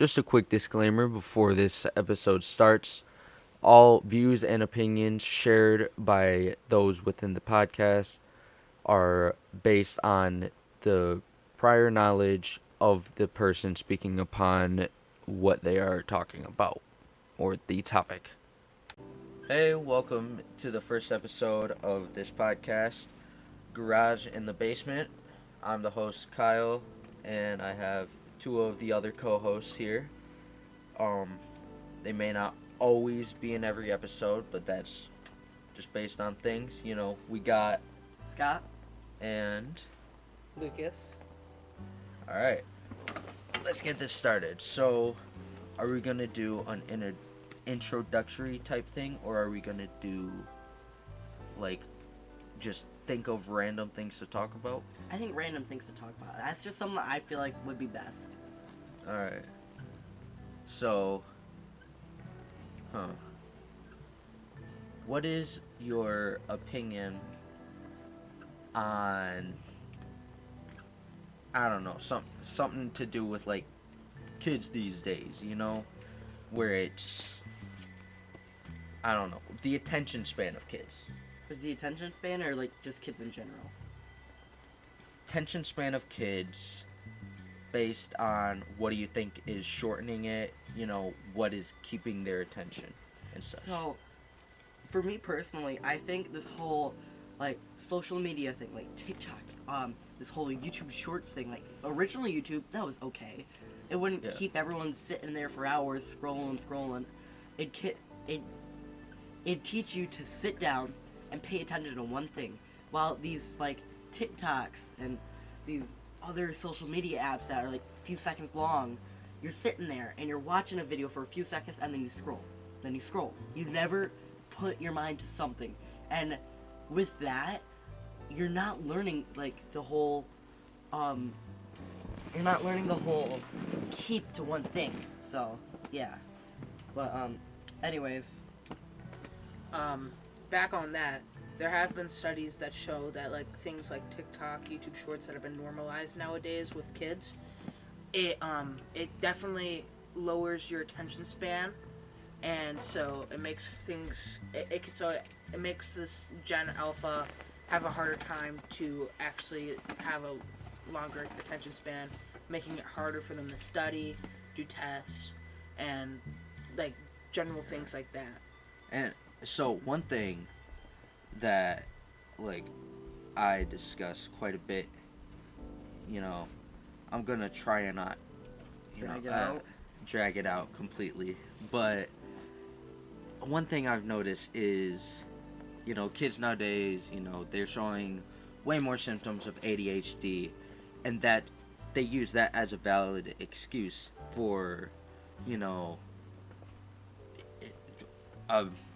Just a quick disclaimer before this episode starts. All views and opinions shared by those within the podcast are based on the prior knowledge of the person speaking upon what they are talking about or the topic. Hey, welcome to the first episode of this podcast, Garage in the Basement. I'm the host, Kyle, and I have two of the other co-hosts here. They may not always be in every episode, but that's just based on things. We got Scott and Lucas. all right. Let's get this started. So, are we gonna do an introductory type thing, or are we gonna do just think of random things to talk about? I think random things to talk about. That's just something that I feel like would be best. All right. So, what is your opinion on, I don't know, something to do with kids these days, where it's, I don't know, the attention span of kids. Is the attention span or just kids in general? Attention span of kids based on what do you think is shortening it, what is keeping their attention and such. So, for me personally, I think this whole social media thing, TikTok, this whole YouTube Shorts thing, originally YouTube, that was okay. It wouldn't keep everyone sitting there for hours scrolling. It'd teach you to sit down and pay attention to one thing, while these TikToks and these other social media apps that are a few seconds long, you're sitting there and you're watching a video for a few seconds and then you scroll. You never put your mind to something, and with that, you're not learning the whole keep to one thing. So yeah, but anyways, Back on that, there have been studies that show that things like TikTok, YouTube Shorts that have been normalized nowadays with kids, it definitely lowers your attention span, and so it makes things it makes this Gen Alpha have a harder time to actually have a longer attention span, making it harder for them to study, do tests, and general things like that. And so one thing that I discuss quite a bit, I'm gonna try and not drag it out completely, but one thing I've noticed is kids nowadays, they're showing way more symptoms of ADHD, and that they use that as a valid excuse for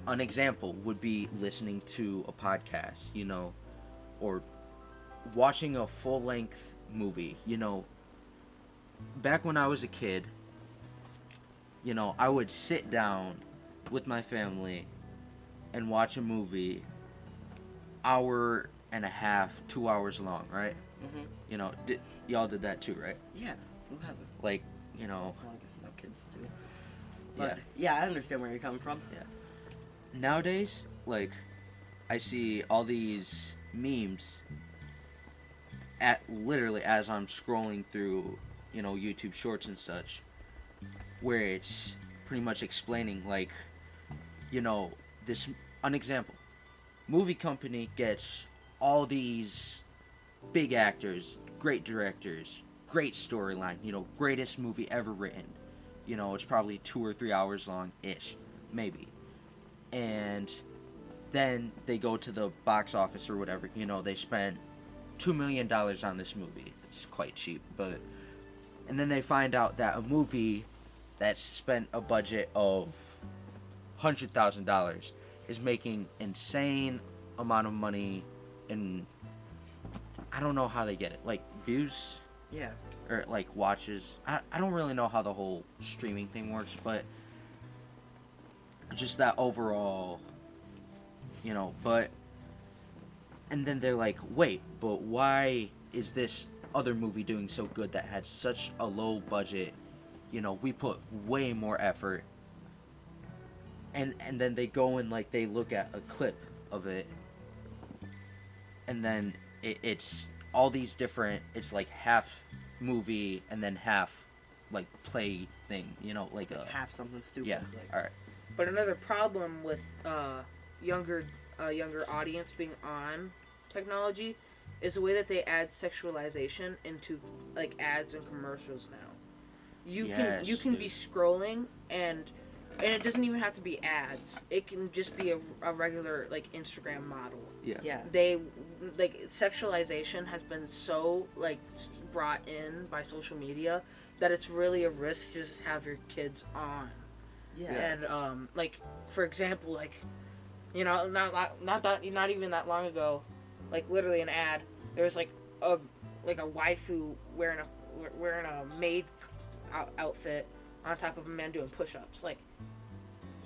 an example would be listening to a podcast, or watching a full-length movie. Back when I was a kid, I would sit down with my family and watch a movie hour and a half, 2 hours long, right? mm-hmm. Y'all did that too, right? Yeah, who hasn't? Well, I guess no kids do. But yeah. I understand where you're coming from. Yeah. Nowadays, I see all these memes literally as I'm scrolling through, YouTube Shorts and such, where it's pretty much explaining this, an example. Movie company gets all these big actors, great directors, great storyline, greatest movie ever written. It's probably 2 or 3 hours long-ish, maybe. And then they go to the box office or whatever, they spent $2 million on this movie. It's quite cheap, but... And then they find out that a movie that spent a budget of $100,000 is making insane amount of money, and I don't know how they get it. Views? Yeah. Or, watches. I don't really know how the whole streaming thing works, but... just that overall, but, and then they're like, wait, but why is this other movie doing so good that had such a low budget, we put way more effort, and then they go and like they look at a clip of it, and then it's all these different. It's like half movie and then half like play thing. Like a Have something stupid. yeah. Like, All right. But another problem with younger younger audience being on technology is the way that they add sexualization into like ads and commercials now. You can be scrolling and it doesn't even have to be ads. It can just be a regular like Instagram model. Yeah. yeah. They like sexualization has been so like brought in by social media that it's really a risk to just have your kids on. Yeah. And like for example, like not even that long ago, like literally an ad. There was like a waifu wearing a maid outfit on top of a man doing push-ups. Like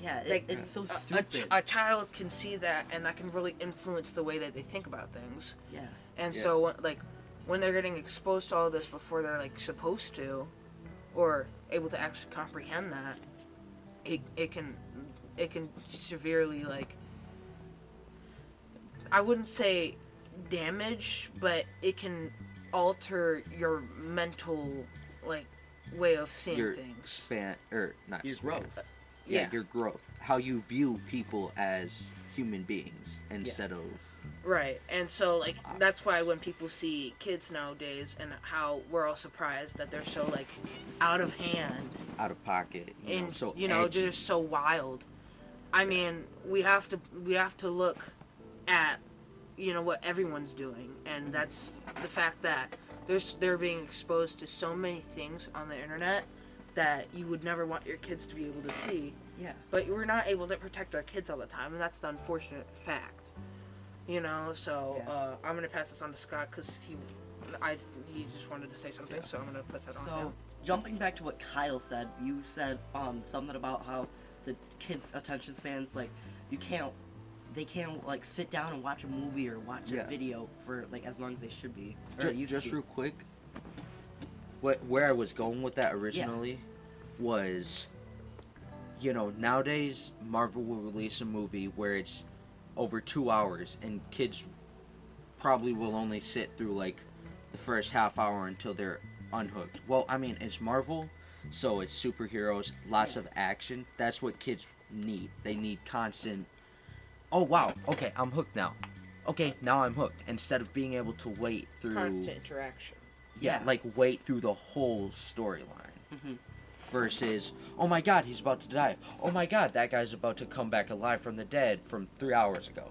Yeah, like, it's so a, stupid. a child can see that, and that can really influence the way that they think about things. Yeah. And Yeah. so like when they're getting exposed to all this before they're like supposed to, or able to actually comprehend that, it can severely like, I wouldn't say damage, but it can alter your mental like way of seeing Your things. span or not Your span. growth. Yeah, Yeah. your growth. How you view people as human beings instead of Right, and so like that's why when people see kids nowadays and how we're all surprised that they're so like out of hand out of pocket. and So they're edgy. just so wild. I mean, we have to look at what everyone's doing, and that's the fact that they're being exposed to so many things on the internet that you would never want your kids to be able to see. Yeah. But we're not able to protect our kids all the time, and that's the unfortunate fact. So Yeah. I'm gonna pass this on to Scott because he just wanted to say something, so I'm gonna pass that on to So, him. jumping back to what Kyle said, you said something about how the kids' attention spans, like, they can't like sit down and watch a movie or watch Yeah. a video for like as long as they should be. Or used Just to be. real quick, where I was going with that originally was, nowadays Marvel will release a movie where it's over 2 hours, and kids probably will only sit through like the first half hour until they're unhooked. Well, I mean, it's Marvel, so it's superheroes, lots Yeah. of action. That's what kids need. They need constant. Oh wow, okay, I'm hooked now. Okay, now I'm hooked. Instead of being able to wait through Constant interaction. yeah, Yeah. like wait through the whole storyline. Mhm. Versus, oh my god, he's about to die. Oh my god, that guy's about to come back alive from the dead from 3 hours ago.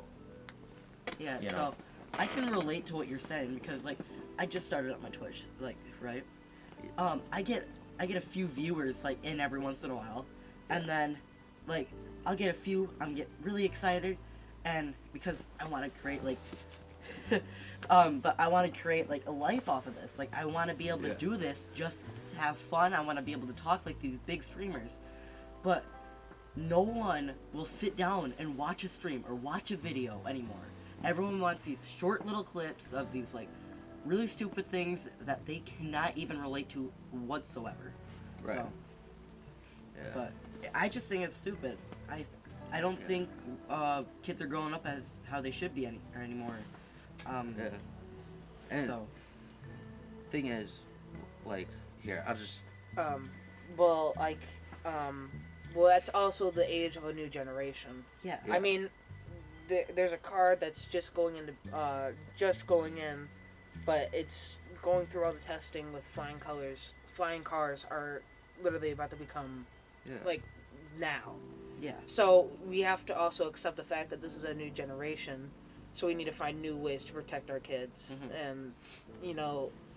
Yeah, You so know? I can relate to what you're saying because like I just started up my Twitch, like, right? I get a few viewers like in every once in a while, and then like I'll get a few. I'm get really excited, and because I want to create like, but I want to create like a life off of this. Like I want to be able to Yeah. do this just to have fun. I want to be able to talk like these big streamers, but no one will sit down and watch a stream or watch a video anymore. Everyone wants these short little clips of these like really stupid things that they cannot even relate to whatsoever. Right. So, Yeah. but I just think it's stupid. I don't think kids are growing up as how they should be anymore. Yeah. And So thing is, like, here, I'll just Well, like, well, that's also the age of a new generation. yeah. Yeah. I mean, there's a car that's just going in, but it's going through all the testing with flying colors. Flying cars are literally about to become yeah. like now. Yeah. So we have to also accept the fact that this is a new generation. So we need to find new ways to protect our kids, Mhm. and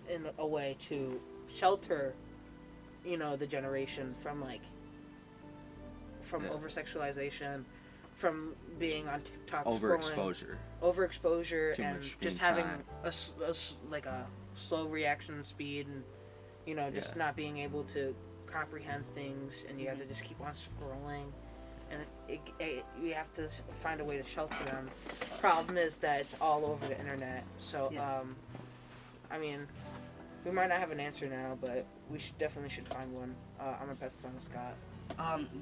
in a way to shelter, the generation from Yeah. over sexualization, from being on TikTok, Overexposure. overexposure, Too and much just screen having time. like a slow reaction speed, and just Yeah. not being able to comprehend things, and you have to just keep on scrolling, and you have to find a way to shelter them. Problem is that it's all over the internet, so Yeah. I mean, we might not have an answer now, but we definitely should find one. I'm gonna pass it on to Scott.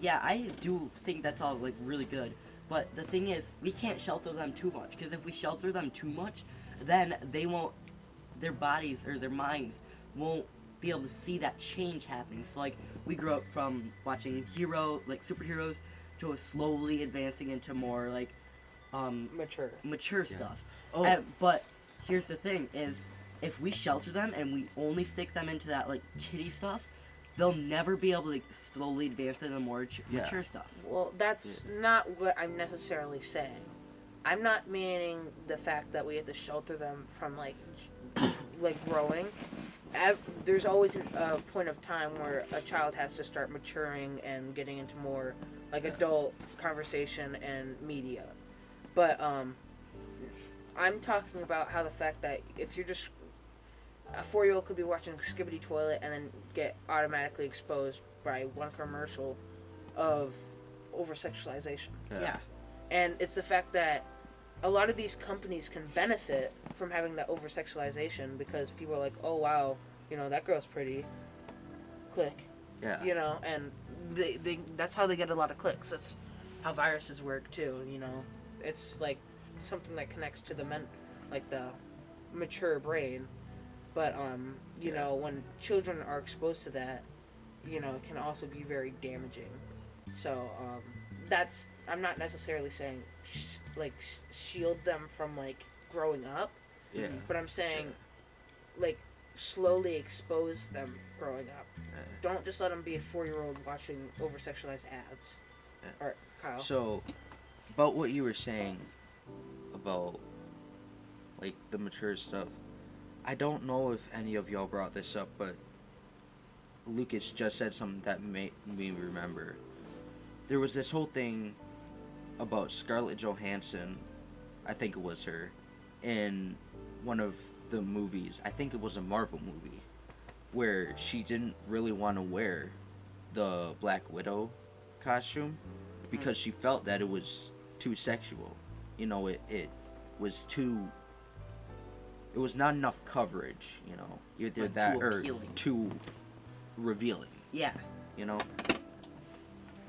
Yeah, I do think that's all like really good. But the thing is, we can't shelter them too much because if we shelter them too much, then they won't, their bodies or their minds won't be able to see that change happening. So like we grew up from watching like superheroes to slowly advancing into more like mature Yeah. stuff. Oh, But here's the thing: is if we shelter them and we only stick them into that like kiddie stuff, they'll never be able to slowly advance into more Yeah. mature stuff. Well, that's not what I'm necessarily saying. I'm not meaning the fact that we have to shelter them from like growing. There's always a point of time where a child has to start maturing and getting into more like adult conversation and media. But I'm talking about how the fact that if you're just a 4-year-old could be watching Skibbity Toilet and then get automatically exposed by one commercial of over sexualization. Yeah. And it's the fact that a lot of these companies can benefit from having that over sexualization because people are like, oh wow, that girl's pretty. Click. Yeah. And they that's how they get a lot of clicks. That's how viruses work too, It's like something that connects to the like the mature brain. But when children are exposed to that, it can also be very damaging. So that's I'm not necessarily saying shield them from like growing up, Yeah. but I'm saying like slowly expose them growing up. Don't just let them be a 4-year-old watching over sexualized ads. Yeah. Or Kyle. So, about what you were saying about like the mature stuff, I don't know if any of y'all brought this up, but Lucas just said something that made me remember. There was this whole thing about Scarlett Johansson, I think it was her, in one of the movies, I think it was a Marvel movie, where she didn't really want to wear the Black Widow costume because she felt that it was too sexual. It was too... It was not enough coverage, either Like, that too or appealing. too revealing, Yeah.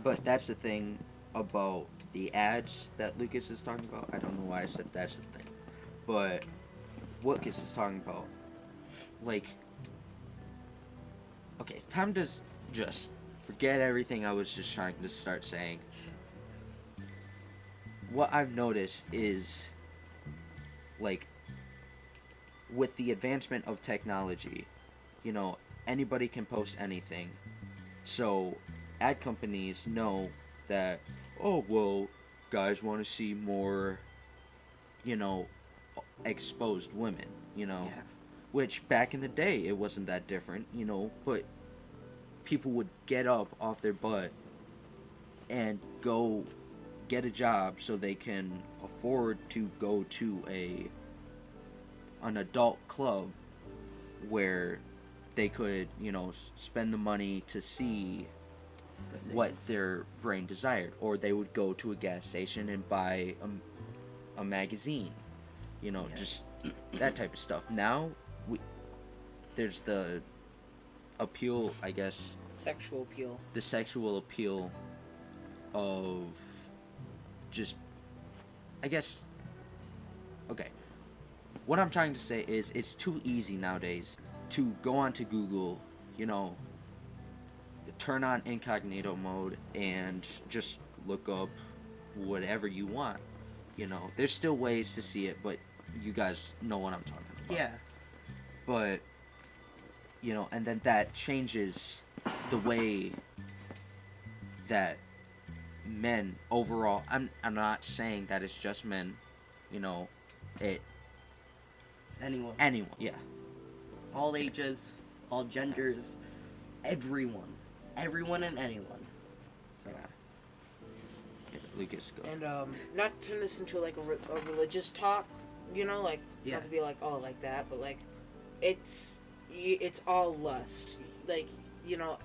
But that's the thing about the ads that Lucas is talking about. I don't know why I said that's the thing. But what Lucas is talking about, like, okay, it's time to just forget everything I was just trying to start saying. What I've noticed is, like, with the advancement of technology, anybody can post anything. So, ad companies know that, oh, well, guys want to see more, exposed women, Yeah. Which back in the day, it wasn't that different, but people would get up off their butt and go get a job so they can afford to go to an adult club where they could, spend the money to see what their brain desired. Or they would go to a gas station and buy a magazine, just that type of stuff. Now, there's the appeal, I guess. Sexual appeal. The sexual appeal of just, I guess, okay. What I'm trying to say is it's too easy nowadays to go onto Google, turn on incognito mode and just look up whatever you want. There's still ways to see it, but you guys know what I'm talking about. Yeah. But, and then that changes the way that men overall, I'm not saying that it's just men, it... It's anyone. Anyone, yeah. All ages, all genders, everyone. Everyone and anyone. So. Yeah, Lucas, go. And not to turn this into like a religious talk, not to be like, oh, like that, but like it's all lust. Like,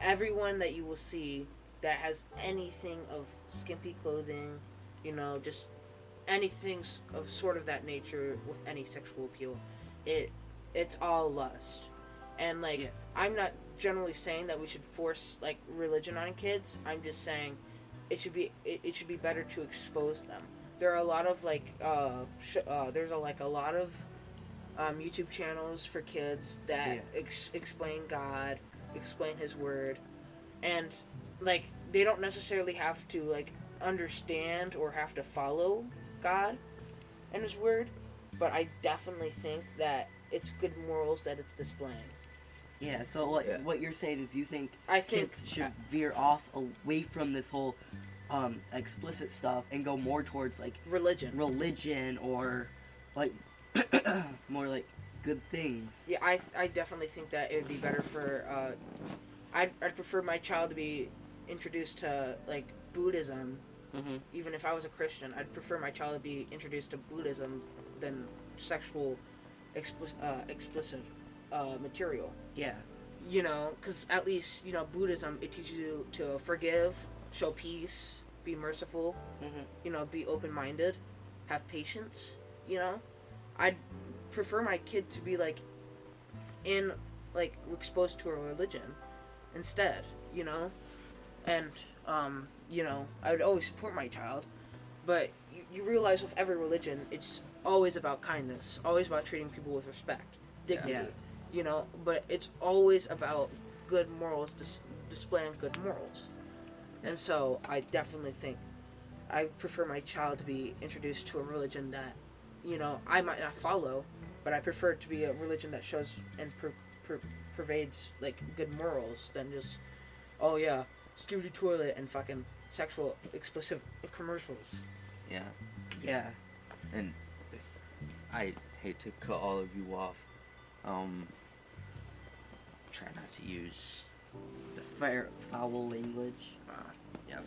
everyone that you will see that has anything of skimpy clothing, just anything of sort of that nature with any sexual appeal, it's all lust. And like, Yeah. I'm not generally saying that we should force like religion on kids. I'm just saying it should be better to expose them. There are a lot of like there's a lot of YouTube channels for kids that explain God, explain His Word, and like they don't necessarily have to like understand or have to follow God and His Word, but I definitely think that it's good morals that it's displaying. Yeah, so what you're saying is you think kids should yeah. veer off away from this whole explicit stuff and go more towards like religion or like more like good things. Yeah, I definitely think that it would be better for I'd prefer my child to be introduced to like Buddhism. Mm-hmm. Even if I was a Christian, I'd prefer my child to be introduced to Buddhism than sexual explicit material. Yeah. You know, because at least, you know, Buddhism, it teaches you to forgive, show peace, be merciful, Mm-hmm. you know, be open-minded, have patience, you know. I'd prefer my kid to be, like, exposed to a religion instead, you know. And, you know, I would always support my child, but you realize with every religion, it's always about kindness, always about treating people with respect, dignity. Yeah. You know, but it's always about good morals, displaying good morals. And so I definitely think I prefer my child to be introduced to a religion that, you know, I might not follow, but I prefer it to be a religion that shows and pervades, like, good morals than just, oh yeah, skibidi toilet and fucking sexual explicit commercials. Yeah. Yeah. And I hate to cut all of you off. Try not to use Foul language.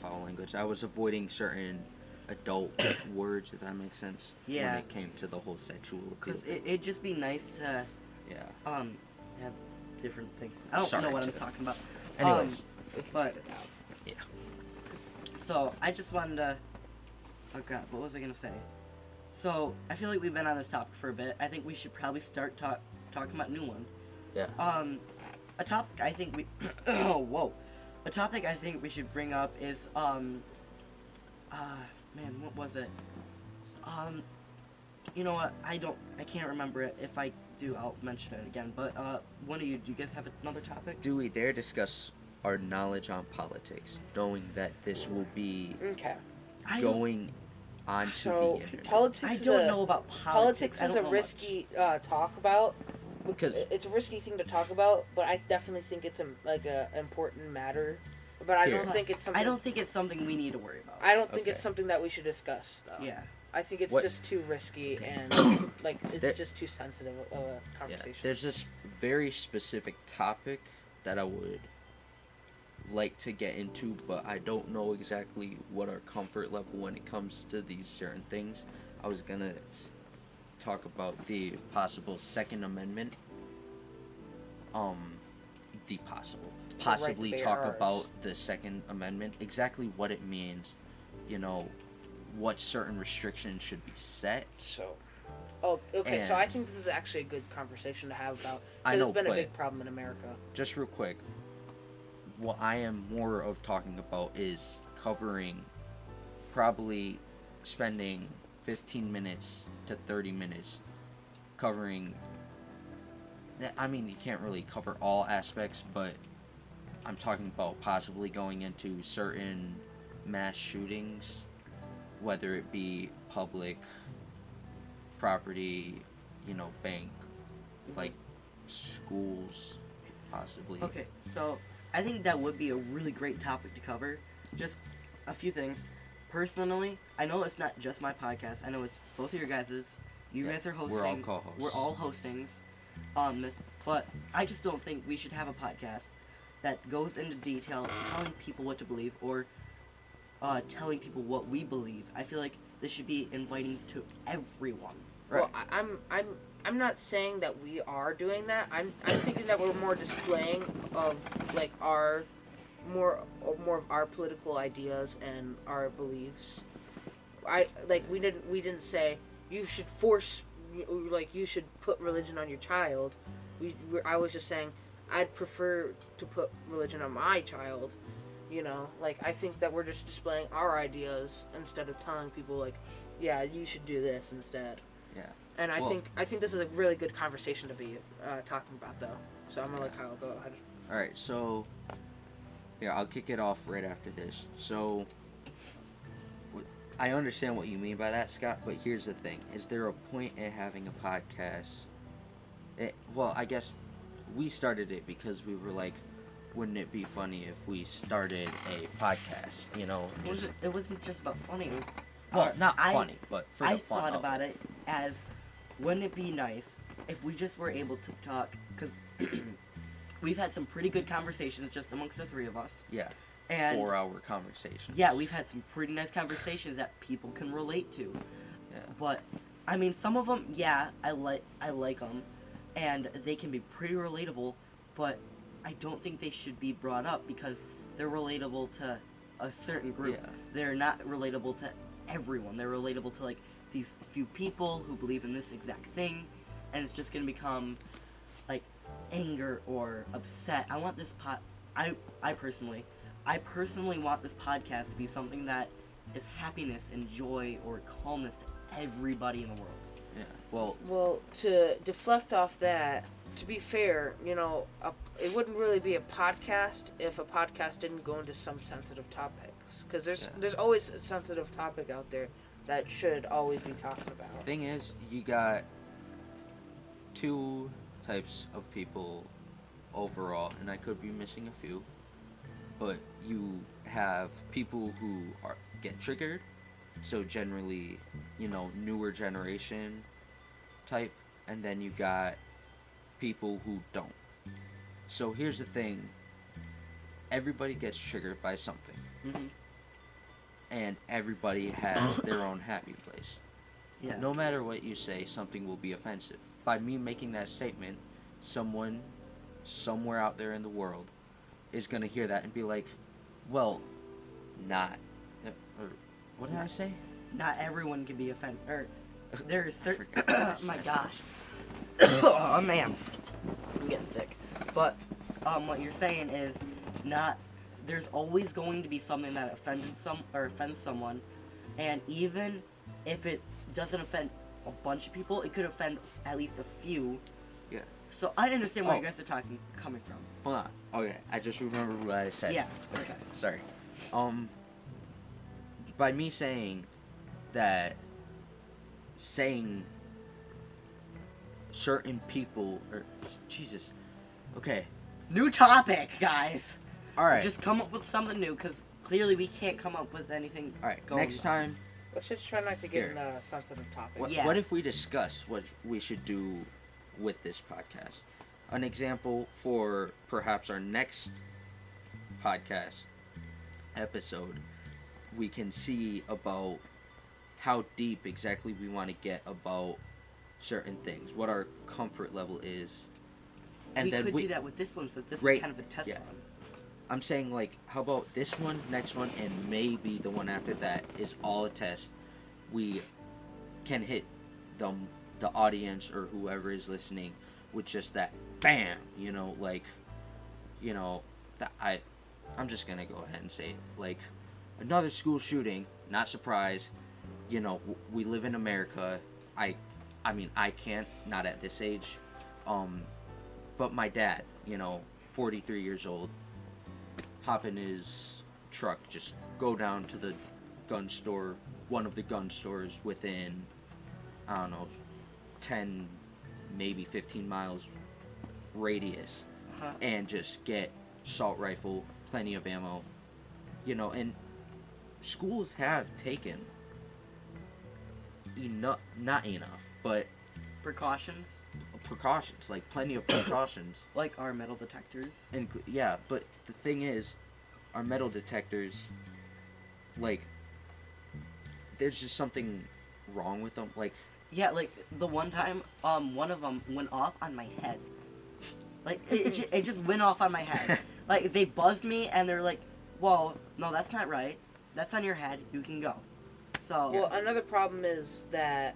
foul language. I was avoiding certain adult words, if that makes sense. Yeah. When it came to the whole sexual appeal. Because it'd just be nice to have different things. I don't know what I'm talking about. Anyways. But Yeah. so I just wanted to. Oh god, what was I gonna say? So I feel like we've been on this topic for a bit. I think we should probably start talking about a new one. Yeah. A topic I think we. Whoa. A topic I think we should bring up is man, what was it? You know what? I can't remember it. If I do, I'll mention it again. But one of you, do you guys have another topic? Do we dare discuss our knowledge on politics, knowing that this will be Okay. going onto So the internet? politics. I is don't a- know about politics. Politics I is don't a know risky talk about. Because It's a risky thing to talk about, but I definitely think it's a important matter. But I Here. don't think it's something. I don't think it's something we need to worry about. I don't think Okay. it's something that we should discuss, though. Yeah. I think it's What- just too risky and like it's There- just too sensitive of a conversation. there's this very specific topic that I would like to get into, but I don't know exactly what our comfort level when it comes to these certain things. I was gonna talk about the possible Second Amendment. Possibly bear talk arms. about the Second Amendment, exactly what it means, what certain restrictions should be set. So, okay. So And- I think this is actually a good conversation to have about. I Because know, it's been a but- big problem in America. Just real quick, what I am more of talking about is covering, probably spending 15 minutes to 30 minutes covering. I mean, you can't really cover all aspects, but I'm talking about possibly going into certain mass shootings, whether it be public property, bank, like schools, possibly. Okay, so I think that would be a really great topic to cover. Just a few things. Personally, I know it's not just my podcast. I know it's both of your guys's. You Yeah, guys are hosting. we're all co-hosts. We're all hostings on this. But I just don't think we should have a podcast that goes into detail telling people what to believe or telling people what we believe. I feel like this should be inviting to everyone. Right. Well, I'm not saying that we are doing that. I'm thinking that we're more displaying of like our more of our political ideas and our beliefs. We didn't say you should force you should put religion on your child. I was just saying I'd prefer to put religion on my child. You know, like, I think that we're just displaying our ideas instead of telling people, like, yeah, you should do this instead. Yeah. And I think this is a really good conversation to be talking about, though. So I'm gonna let Kyle go ahead. All right, so yeah, I'll kick it off right after this. So I understand what you mean by that, Scott, but here's the thing: is there a point in having a podcast? Well, I guess we started it because we were like, wouldn't it be funny if we started a podcast? You know, It wasn't just about funny. It was not funny, but for the I fun thought of about it as, wouldn't it be nice if we just were able to talk? Because we've had some pretty good conversations just amongst the three of us. Yeah. And 4-hour conversations. yeah, we've had some pretty nice conversations that people can relate to. Yeah. But I mean, some of them, yeah, I like them, and they can be pretty relatable. But I don't think they should be brought up because they're relatable to a certain group. Yeah. They're not relatable to everyone. They're relatable to like these few people who believe in this exact thing, and it's just gonna become like anger or upset. I want this I personally want this podcast to be something that is happiness and joy or calmness to everybody in the world. Yeah. Well, to deflect off that, to be fair, you know, it wouldn't really be a podcast if a podcast didn't go into some sensitive topics. Because there's always a sensitive topic out there that should always be talked about. Thing is, you got two types of people overall, and I could be missing a few, but you have people who get triggered, so generally, you know, newer generation type, and then you got people who don't. So here's the thing: everybody gets triggered by something, Mm-hmm. and everybody has their own happy place. Yeah. No matter what you say, something will be offensive. By me making that statement, someone somewhere out there in the world is going to hear that and be like, well, not. Or, what did I say? Not everyone can be offended. Or there's certain. I forgot what I Oh my said. gosh. Oh man, I'm getting sick. But what you're saying is not. There's always going to be something that offends someone, and even if it doesn't offend a bunch of people, it could offend at least a few. Yeah. So I understand where Oh. you guys are coming from. Hold on. Okay, I just remembered what I said. Yeah. Okay. Sorry. By me saying that, saying certain people, or, Jesus, okay, New topic, guys. alright, Just come up with something new, because clearly we can't come up with anything. alright, going next time, Let's just try not to get Here. in a sensitive topic. what, Yeah. what if we discuss what we should do with this podcast? An example for perhaps our next podcast episode, we can see about how deep exactly we want to get about certain things, what our comfort level is, and we then could do that with this one, so this Right, is kind of a test yeah. run. I'm saying, like, how about this one, next one, and maybe the one after that is all a test. We can hit the audience or whoever is listening with just that bam, you know, like, you know, that I'm just gonna go ahead and say it, like, another school shooting, not surprised, you know, we live in America. I mean, I can't, not at this age, but my dad, you know, 43 years old, hop in his truck, just go down to the gun store, one of the gun stores within, I don't know, 10, maybe 15 miles radius, Uh-huh. and just get assault rifle, plenty of ammo, you know, and schools have taken not enough, but Precautions, precautions, like plenty of precautions. like our metal detectors. And yeah, but the thing is, our metal detectors, like, there's just something wrong with them. Like, Yeah, like the one time, one of them went off on my head. Like it just went off on my head. Like they buzzed me and they're like, "Whoa, no, that's not right. That's on your head. You can go." So Well, another problem is that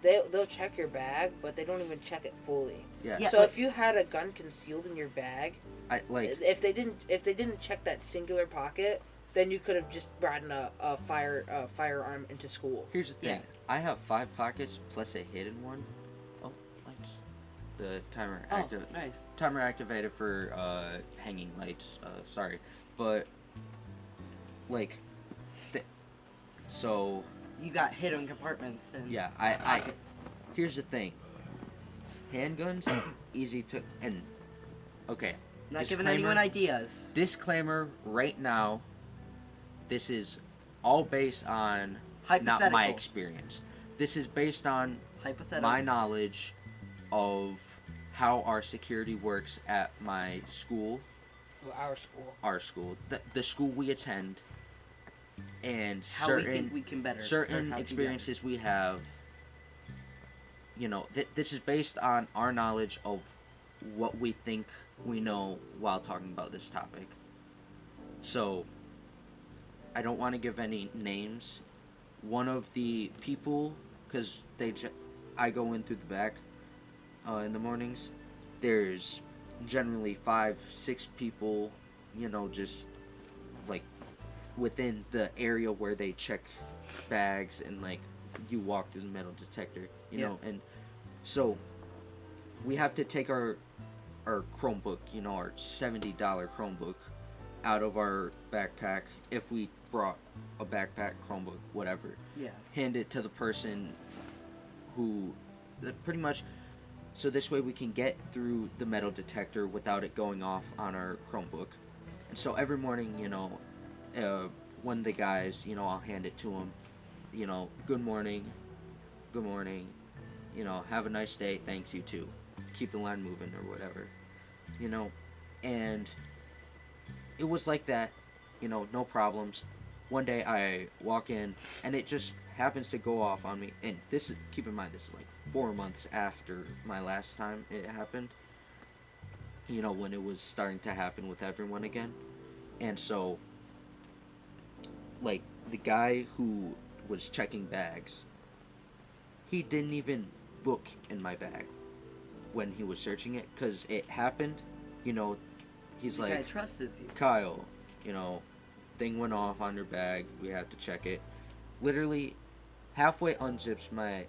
they'll check your bag, but they don't even check it fully. Yeah. Yeah. So like- if you had a gun concealed in your bag, I like. if they didn't check that singular pocket, then you could have just brought in a firearm into school. Here's the thing. Yeah. I have 5 pockets plus a hidden one. Oh, lights. The timer Oh, active. nice. Timer activated for hanging lights. Sorry, but like, so You got hidden compartments and yeah. pockets. Here's the thing. Handguns, easy to and okay. Not giving disclaimer- anyone ideas. Disclaimer right now. This is all based on not my Hypothetical. experience. This is based on Hypothetical. my knowledge of how our security works at my school, Well, our school. the school we attend, and How we think we can better. or certain how to experiences we have. You know, this is based on our knowledge of what we think we know while talking about this topic. So, I don't want to give any names. One of the people, because I go in through the back in the mornings. There's generally 5-6 people, you know, just like within the area where they check bags and like you walk through the metal detector, you Yeah. know, and so we have to take our Chromebook, you know, our $70 Chromebook out of our backpack if we brought a backpack, Chromebook, whatever. Yeah. Hand it to the person who pretty much so this way we can get through the metal detector without it going off on our Chromebook. And so every morning, you know, one of the guys, you know, I'll hand it to him, you know, good morning, you know, have a nice day, thanks, you too. Keep the line moving or whatever, you know, and it was like that, you know, no problems. One day I walk in and it just happens to go off on me, and this is, keep in mind, this is like 4 months after my last time it happened, you know, when it was starting to happen with everyone again. And so like the guy who was checking bags, he didn't even look in my bag when he was searching it, because it happened, you know, he's The like, guy trusts you. Kyle, you know, thing went off on your bag, we have to check it. Literally halfway unzips my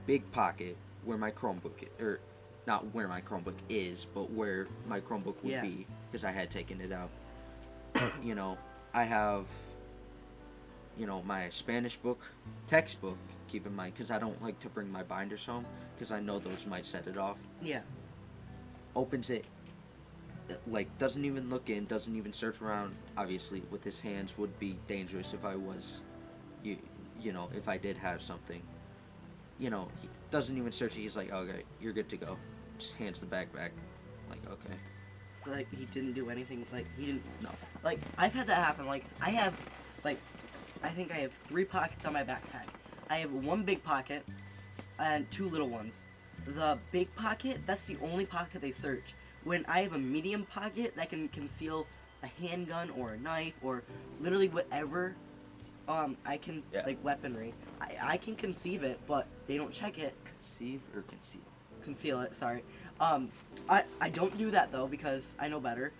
big pocket where my Chromebook or not where my Chromebook is, but where my Chromebook would Yeah. be, because I had taken it out. You know, I have, you know, my Spanish book, textbook, keep in mind, because I don't like to bring my binders home, because I know those might set it off. Yeah. Opens it, like, doesn't even look in, doesn't even search around. Obviously, with his hands would be dangerous if I was, you know, if I did have something. You know, he doesn't even search it. He's like, okay, you're good to go. Just hands the bag back. Like, okay. Like, he didn't do anything. Like, he didn't. No. Like, I've had that happen. Like, I have, like, I think I have 3 pockets on my backpack. I have 1 big pocket and 2 little ones. The big pocket, that's the only pocket they search. When I have a medium pocket that can conceal a handgun or a knife or literally whatever, I can, Yeah. like, weaponry. I can conceive it, but they don't check it. Conceive or conceal? Conceal it, sorry. I don't do that, though, because I know better.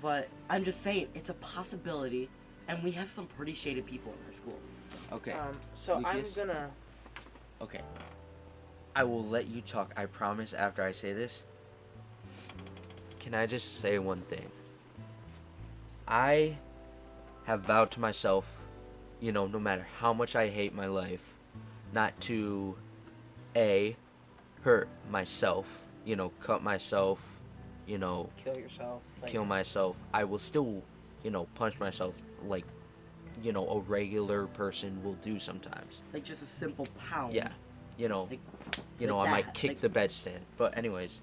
But I'm just saying, it's a possibility, and we have some pretty shaded people in our school. Okay. So Lucas? I'm gonna. Okay. I will let you talk, I promise, after I say this. Can I just say one thing? I have vowed to myself, you know, no matter how much I hate my life, not to, A, hurt myself, you know, cut myself, you know, Kill yourself. Like, kill myself. I will still, you know, punch myself like, you know, a regular person will do sometimes. Like, just a simple pound. Yeah. You know, Like- you know, like I might that, kick like- the bedstand. But anyways,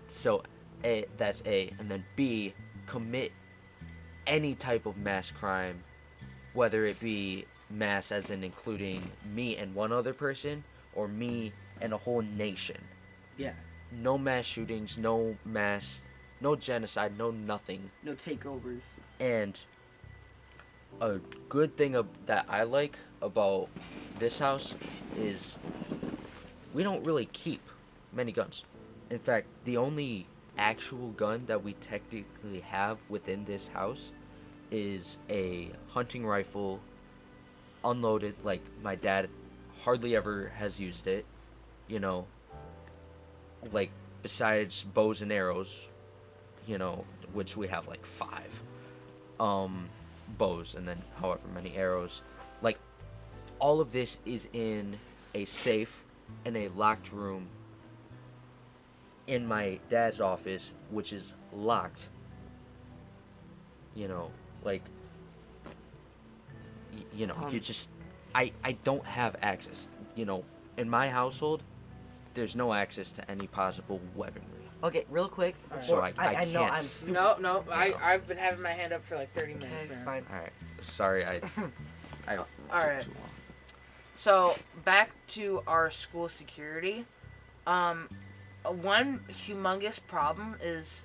so A, that's A, and then B, commit any type of mass crime, whether it be mass as in including me and one other person, or me and a whole nation. Yeah. No mass shootings, no genocide, no nothing. No takeovers. And a good thing that I like about this house is we don't really keep many guns. In fact, the only actual gun that we technically have within this house is a hunting rifle, unloaded. Like, my dad hardly ever has used it, you know, like, besides bows and arrows, which we have like 5 bows and then however many arrows. Like, all of this is in a safe in a locked room in my dad's office, which is locked. Like, you just, I don't have access. In my household, there's no access to any possible weaponry. Okay, real quick. So I I know can't. I'm super. No, I've been having my hand up for like 30 minutes Okay, now. fine. All right, sorry, I All took right. too long. So back to our school security. One humongous problem is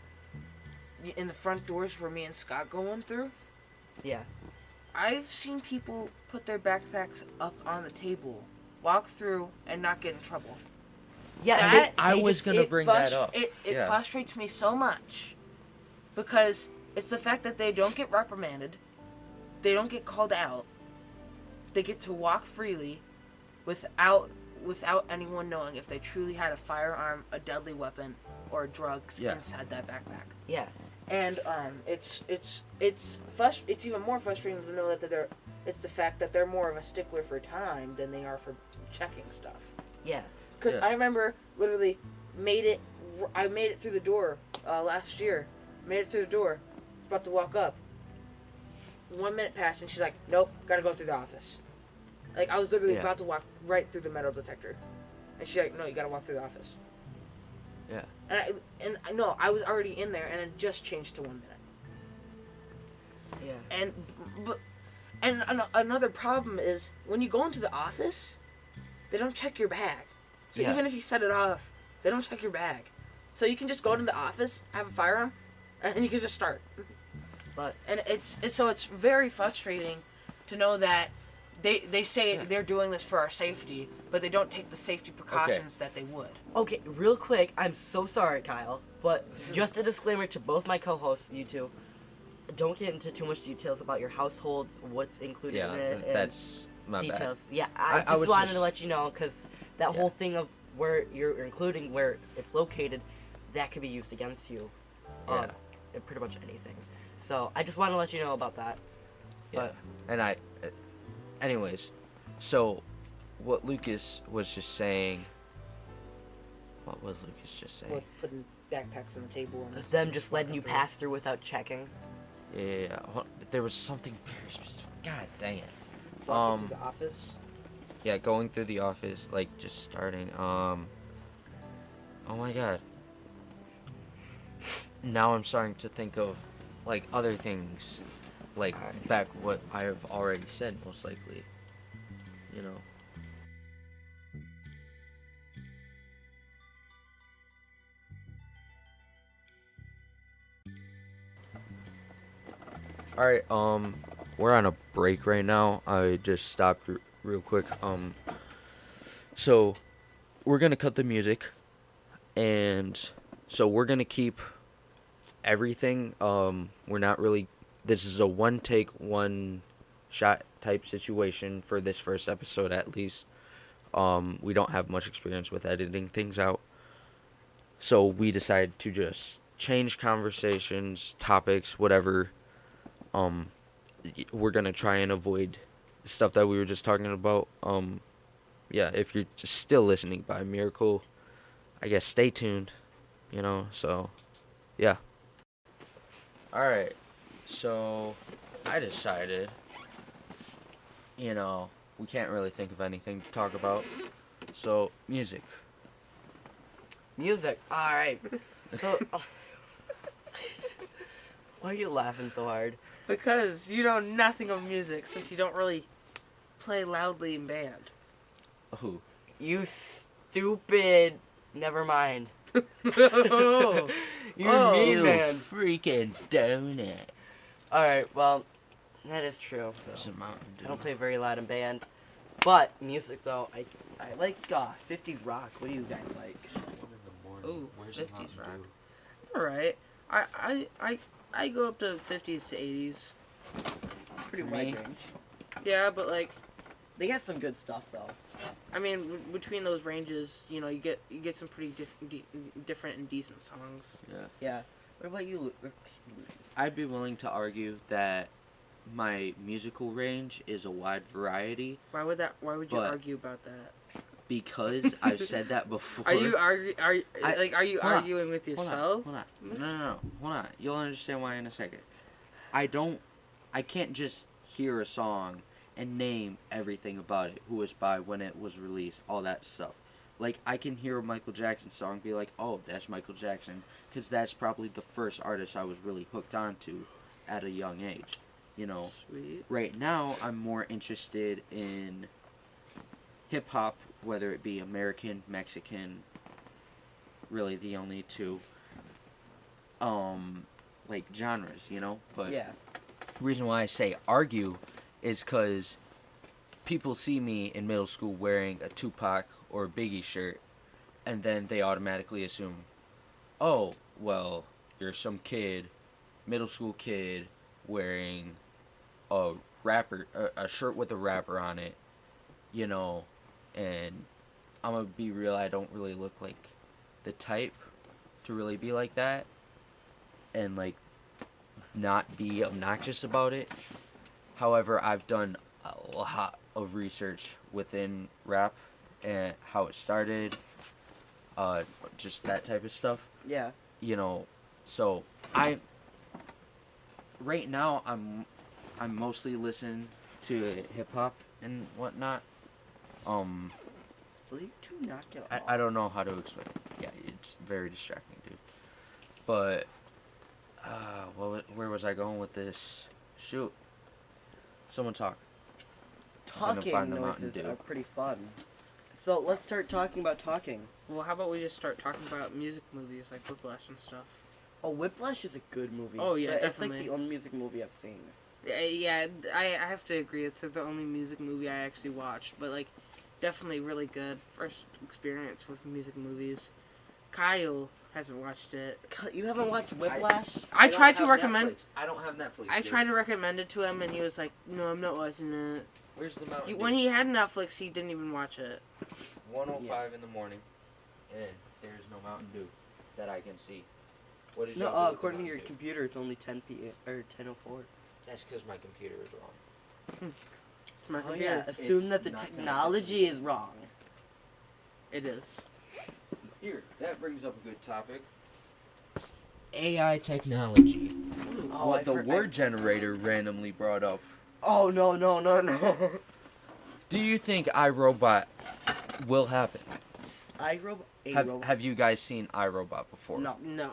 in the front doors where me and Scott going through. Yeah. I've seen people put their backpacks up on the table, walk through, and not get in trouble. Yeah. That- I they was just- gonna bring that up. It Yeah. frustrates me so much because it's the fact that they don't get reprimanded, they don't get called out, they get to walk freely without anyone knowing if they truly had a firearm, a deadly weapon, or drugs Yeah. inside that backpack. Yeah. And it's even more frustrating to know that it's the fact that they're more of a stickler for time than they are for checking stuff. Yeah. Because Yeah. I remember literally I made it through the door last year. Made it through the door. Was about to walk up. 1 minute passed and she's like, "Nope, gotta go through the office." Like, I was literally Yeah. about to walk right through the metal detector, and she's like, "No, you gotta walk through the office." Yeah. And I know I was already in there, and it just changed to 1 minute. Yeah. And another problem is when you go into the office, they don't check your bag. So Yeah. even if you set it off, they don't check your bag. So you can just go into the office, have a firearm, and you can just start. But And it's very frustrating to know that they say they're doing this for our safety, but they don't take the safety precautions that they would. okay, real quick, I'm so sorry, Kyle, but just a disclaimer to both my co-hosts, you two. Don't get into too much details about your households, what's included Yeah, in it, and that's my bad. details. Yeah, I I just was wanted just- to let you know because that Yeah. whole thing of where you're including where it's located, that could be used against you. Yeah. In pretty much anything. So I just want to let you know about that. Yeah. And anyways, so what Lucas was just saying. What was Lucas just saying? With putting backpacks on the table and Them just letting you pass through without checking. Yeah, there was something very specific. God dang it. walking to the office. Yeah, going through the office, like just starting. Oh my god. Now I'm starting to think of like other things, like back what I have already said, most likely. You know. All right. We're on a break right now. I just stopped real quick. So we're gonna cut the music, and so we're gonna keep everything. We're not really. This is a one take, one shot type situation for this first episode, at least. We don't have much experience with editing things out, so we decided to just change conversations, topics, whatever. We're gonna try and avoid stuff that we were just talking about. Yeah, if you're just still listening by miracle, I guess stay tuned. So yeah. All right. So I decided, we can't really think of anything to talk about. So music. Music. All right. So why are you laughing so hard? Because you know nothing of music since you don't really play loudly in band. Who? You stupid. Never mind. Oh. You Oh. mean You man. freaking donut. All right. Well, that is true. There's a Mountain Dew. I don't play very loud in band. But music though, I like 50s rock. What do you guys like? Ooh, Where's the 50s Mountain rock. Dew? It's alright. I go up to 50s to 80s. Pretty For wide me? range. Yeah, but like, They got some good stuff though. I mean, between those ranges, you get some pretty different and decent songs. Yeah. Yeah. What about you, Lucas? I'd be willing to argue that my musical range is a wide variety Why would you But- argue about that? because I've said that before. Are you Hold on, arguing with yourself? Hold on. No. Hold on. You'll understand why in a second. I can't just hear a song and name everything about it, who it's by, when it was released, all that stuff. Like, I can hear a Michael Jackson song and be like, oh, that's Michael Jackson, because that's probably the first artist I was really hooked onto at a young age. You know, Sweet. right now I'm more interested in hip-hop, whether it be American, Mexican, really the only two, like, genres, you know? But Yeah. reason why I say argue is because people see me in middle school wearing a Tupac or a Biggie shirt, and then they automatically assume, oh, well, you're some middle school kid, wearing a a shirt with a rapper on it, you know, and I'm gonna be real, I don't really look like the type to really be like that, and, like, not be obnoxious about it. However, I've done a lot of research within rap and how it started, just that type of stuff. Yeah. You know, so right now I'm mostly listening to hip hop and whatnot. Will you two not get off? I don't know how to explain. Yeah, it's very distracting, dude. But where was I going with this? Shoot. Someone talk. Talking find the Mountain noises Dew. are pretty fun. So let's start talking about talking. Well, how about we just start talking about music movies like Whiplash and stuff? Oh, Whiplash is a good movie. Oh, yeah, but it's like definitely. the only music movie I've seen. Yeah, I have to agree. It's the only music movie I actually watched, but like, definitely really good first experience with music movies. Kyle hasn't watched it. You haven't watched Whiplash? I tried to recommend. I don't have Netflix. I tried to recommend it to him, and he was like, "No, I'm not watching it." Where's the Mountain When he had Netflix, he didn't even watch it. 1:05 in the morning, and there is no Mountain Dew that I can see. What is No, y'all do with the according to your Mountain Dew? computer, it's only 10 p.m. or 10:04. That's because my computer is wrong. Smart Oh computer. yeah, assume that the not gonna technology is wrong. It is. Here, that brings up a good topic. AI technology. Oh, what I've the heard- word generator randomly brought up. Oh no. Do you think iRobot will happen? Have Have you guys seen iRobot before? No. No.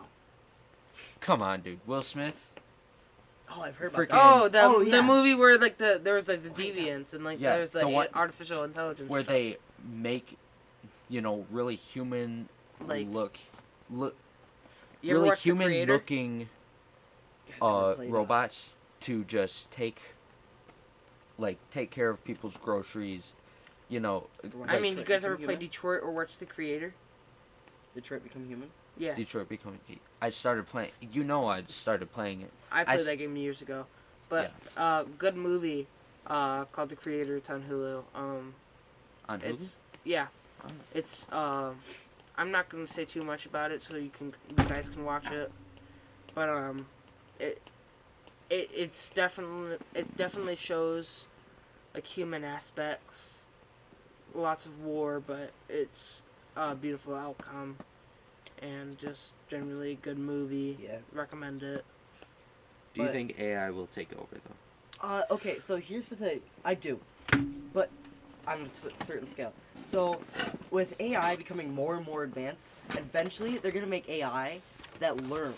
Come on, dude. Will Smith? Oh, I've heard Freaking- about that. Oh, the yeah. movie where like there was like the Wait, deviants and like Yeah, there was the the one- artificial intelligence Where stuff. they make, really human Like- look You ever really watched The human Creator? looking You guys ever played, robots to just take care of people's groceries, I Like mean, you guys ever Become play Human? Detroit or watch The Creator? Detroit Become Human? Yeah, Detroit Become. I started playing. I started playing it. I played s- that game years ago. But good movie called The Creator. It's on Hulu. On Hulu? It's yeah, Oh. it's I'm not gonna say too much about it, so you guys can watch it. But it definitely shows like human aspects, lots of war, but it's a beautiful outcome, and just generally a good movie. Yeah. Recommend it. Do you But- think AI will take over though? Okay, so here's the thing. I do. But on a certain scale. So, with AI becoming more and more advanced, eventually they're going to make AI that learns.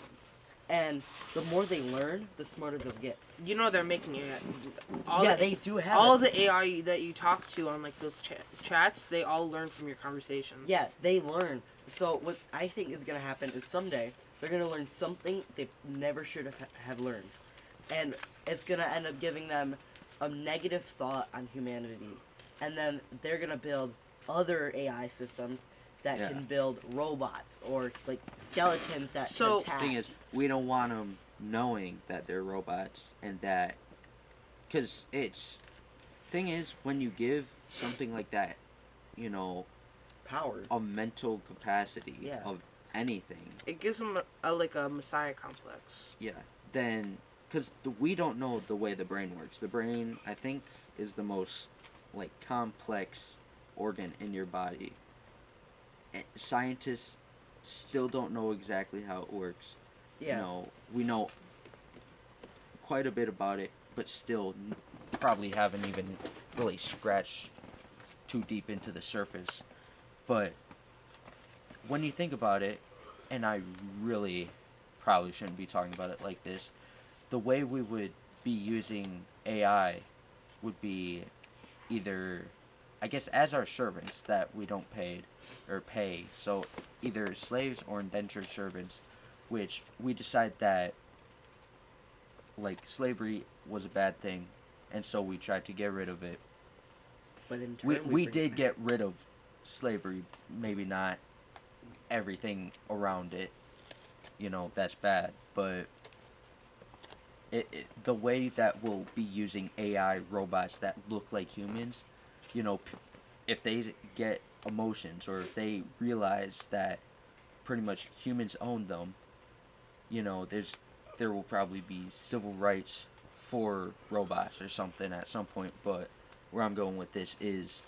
And the more they learn, the smarter they'll get. You know they're making it. They do have all it. the AI that you talk to on like those chats, they all learn from your conversations. Yeah, they learn. So what I think is going to happen is someday they're going to learn something they never should have learned. And it's going to end up giving them a negative thought on humanity. and then they're gonna build other AI systems that Yeah. can build robots or like skeletons that So- can attack. Thing is, we don't want them knowing that they're robots and that, because it's thing is when you give something like that, you know, power. a mental capacity Yeah. of anything, It gives them like a messiah complex. yeah, then because we don't know the way the brain works. The brain, I think, is the most like complex organ in your body. Scientists still don't know exactly how it works. Yeah. You know, we know quite a bit about it, but still Probably haven't even really scratched too deep into the surface. But when you think about it, and I really probably shouldn't be talking about it like this, the way we would be using AI would be either, I guess, as our servants that we don't pay. So either slaves or indentured servants, which we decide that like slavery was a bad thing, and so we tried to get rid of it. But in turn, We bring it did back. get rid of slavery, maybe not everything around it. You know, that's bad, but the way that we'll be using AI robots that look like humans, you know, if they get emotions or if they realize that pretty much humans own them, you know, there will probably be civil rights for robots or something at some point. But where I'm going with this is,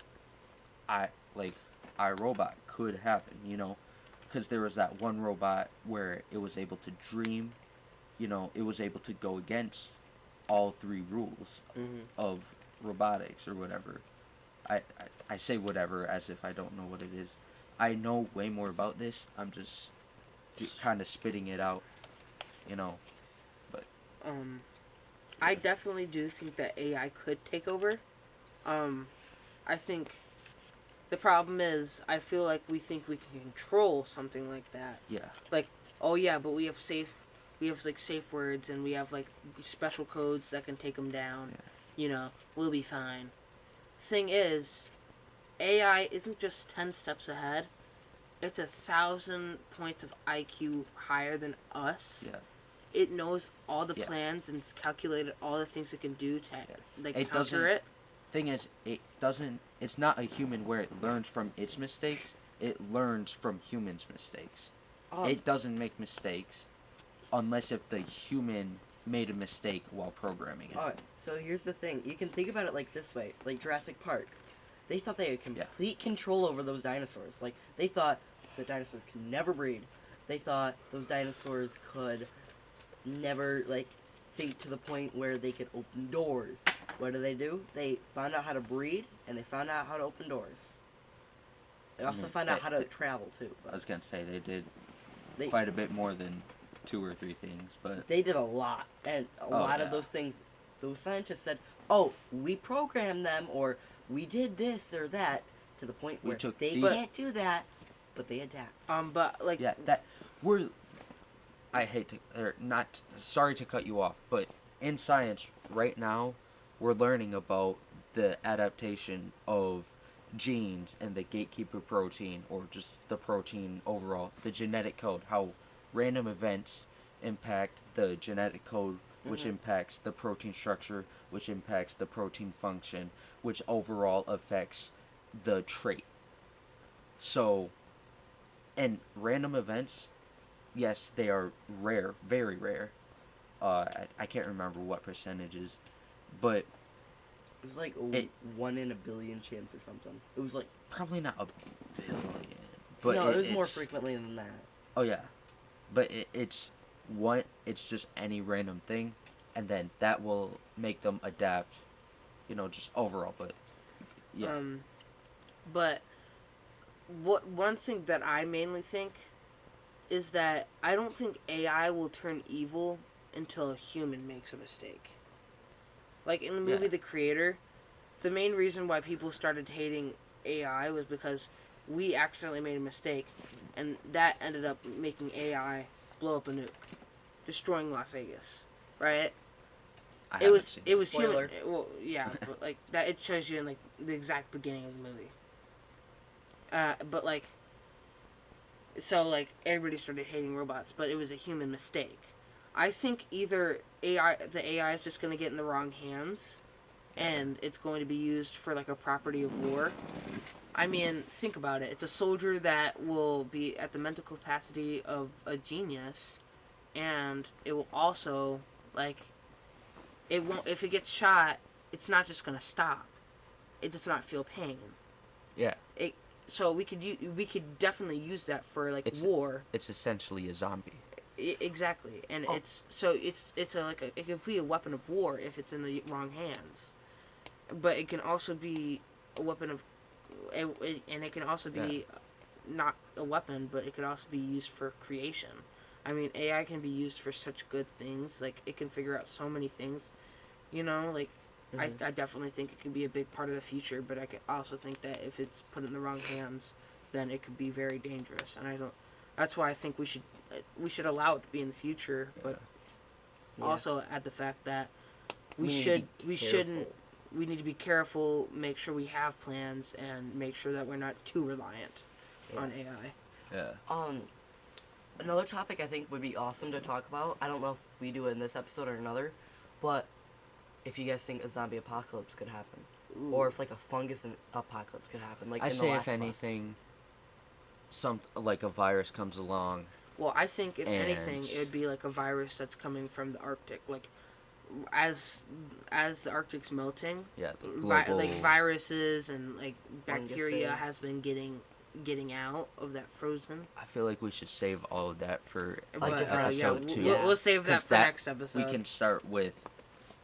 I like iRobot could happen, you know, because there was that one robot where it was able to dream, you know, it was able to go against all three rules Mhm. of robotics or whatever. I say whatever as if I don't know what it is. I know way more about this. I'm just kind of spitting it out, you know. I definitely do think that AI could take over. I think the problem is I feel like we think we can control something like that. Yeah. Like, oh yeah, but we have like safe words and we have like special codes that can take them down. Yeah. You know, we'll be fine. Thing is, AI isn't just 10 steps ahead. It's 1,000 points of IQ higher than us. Yeah. It knows all the Yeah. plans and it's calculated all the things it can do to like It counter doesn't- it. Thing is, it's not a human where it learns from its mistakes. It learns from humans' mistakes. It doesn't make mistakes unless if the human made a mistake while programming it. Alright, so here's the thing. You can think about it like this way. Like Jurassic Park. They thought they had complete control over those dinosaurs. Like, they thought the dinosaurs could never breed. They thought those dinosaurs could never, like, think to the point where they could open doors. What do? They found out how to breed, and they found out how to open doors. They also found out how to travel, too. I was gonna say they did They- quite a bit more than 2 or 3 things, but They did a lot, and a lot of yeah. those things, those scientists said, "Oh, we programmed them, or we did this or that," to the point We where took they these- can't do that, but they adapt. But like, yeah, that we're. I hate to, or not. Sorry to cut you off, but in science right now, we're learning about the adaptation of genes and the gatekeeper protein, or just the protein overall, the genetic code, how random events impact the genetic code, which impacts the protein structure, which impacts the protein function, which overall affects the trait. So, and random events, yes, they are rare, very rare. I can't remember what percentages, but It was like It- 1 in a billion chance or something. It was like probably not a billion. But no, it was more it's- frequently than that. Oh yeah, but it's what it's just any random thing, and then that will make them adapt. You know, just overall. But yeah, but one thing that I mainly think is that I don't think AI will turn evil until a human makes a mistake. Like in the movie Yeah. The Creator, the main reason why people started hating AI was because we accidentally made a mistake, and that ended up making AI blow up a nuke, destroying Las Vegas, right? I It haven't was seen it was human. Spoiler. Well, yeah, but like that, it shows you in like the exact beginning of the movie. But like, so like everybody started hating robots, but it was a human mistake. I think either the AI is just going to get in the wrong hands, and it's going to be used for like a property of war. I mean, think about it. It's a soldier that will be at the mental capacity of a genius, and it will also like it won't, if it gets shot, it's not just gonna stop. It does not feel pain. Yeah. So we could definitely use that for like It's- war. It's essentially a zombie. Exactly, and Oh. it's like it could be a weapon of war if it's in the wrong hands, but it can also be a weapon of, and it can also be not a weapon, but it could also be used for creation. I mean, AI can be used for such good things. Like it can figure out so many things. You know, like Mhm. I definitely think it could be a big part of the future, but I could also think that if it's put in the wrong hands, then it could be very dangerous. And I don't. That's why I think we should allow it to be in the future, but Yeah. also add the fact that We need to be we shouldn't. careful. We need to be careful. Make sure we have plans, and make sure that we're not too reliant on AI. Yeah. Another topic I think would be awesome to talk about. I don't know if we do it in this episode or another, but if you guys think a zombie apocalypse could happen, or if like a fungus apocalypse could happen, like I in The say Last if of Us. anything, like a virus comes along. Well, I think if anything, And- it would be like a virus that's coming from the Arctic. Like, as the Arctic's melting, Yeah, the global. like viruses and like bacteria Funguses. has been getting out of that frozen. I feel like we should save all of that for But different yeah, episode 2. we'll save that 'Cause for next episode. We can start with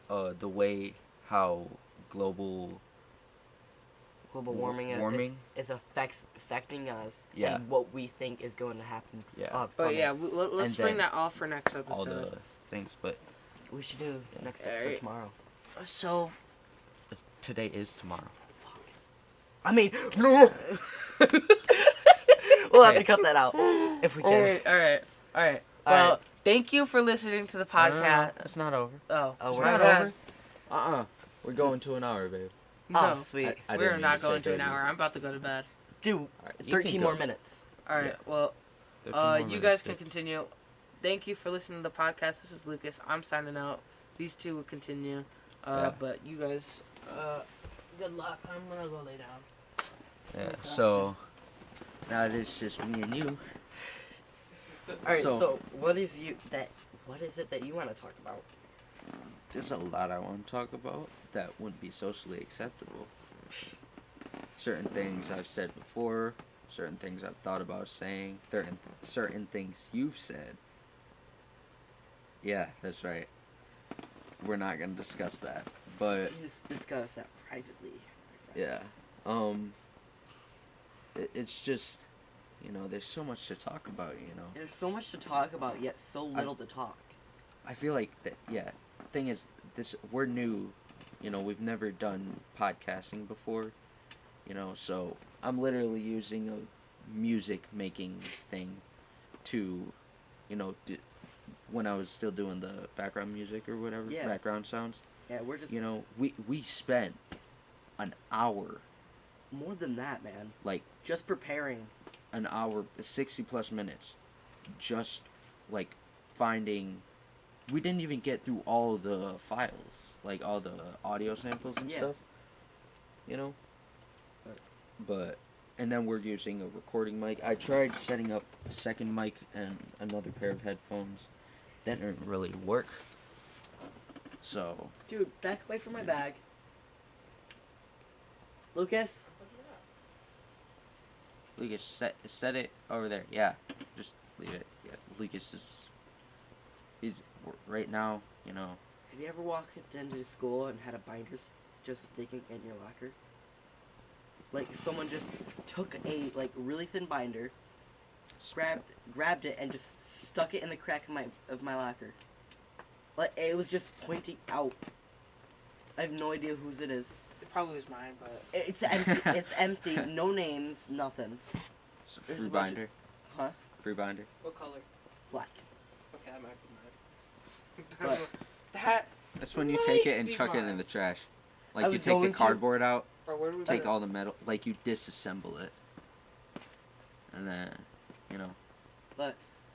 the way how global warming warming? is affecting us, Yeah. and what we think is going to happen. Yeah. From But it. yeah, let's And bring then that off for next all episode. the things, but We should do next Alright. episode tomorrow. So today is tomorrow. Fuck. I mean, no. We'll have to cut that out if we can. all right. All Well, right. thank you for listening to the podcast. It's not over. Oh, Oh, it's we're not not over. We're going to an hour, babe. No, Oh, sweet. I we're didn't mean not to say going to an baby. hour. I'm about to go to bed. Dude, Alright, you 13 can more go. minutes. All right. Yeah. Well, 13 more you minutes, guys can babe. continue. Thank you for listening to the podcast. This is Lucas. I'm signing out. These two will continue. Yeah. But you guys, good luck. I'm gonna go lay down. Yeah. So now it is just me and you. All right. So- So, what is it that you want to talk about? There's a lot I want to talk about that wouldn't be socially acceptable. Certain things I've said before, certain things I've thought about saying, certain things you've said. Yeah, that's right. We're not gonna discuss that, but We just discuss that privately. my friend. yeah, it's just, there's so much to talk about. There's so much to talk about, yet so little to talk. I feel like that. Yeah, thing is, we're new. We've never done podcasting before. So I'm literally using a music making thing to, when I was still doing the background music or whatever, Yeah. background sounds. Yeah, we're just We spent an hour, more than that, man. like Just preparing. an hour, 60 plus minutes, just like finding. We didn't even get through all the files, like all the audio samples and Yeah. stuff. But and then we're using a recording mic. I tried setting up a second mic and another pair of headphones. That didn't really work. So Dude, back away from my bag. Lucas? Lucas, set it over there. Yeah, just leave it. Yeah, Lucas he's right now. Have you ever walked into school and had a binder just sticking in your locker? Like someone just took a really thin binder, grabbed it and just stuck it in the crack of my locker. Like it was just pointing out. I have no idea whose it is. It probably was mine, but It's empty. It's empty. No names. Nothing. It's a There's free a bunch of- binder. Huh? Free binder. what color? Black. Okay, that might be mine. But- That's when you take it and chuck it in the trash. I Like you was take the going to- cardboard out, Or where do we take put it? all the metal, like you disassemble it, and then, you know,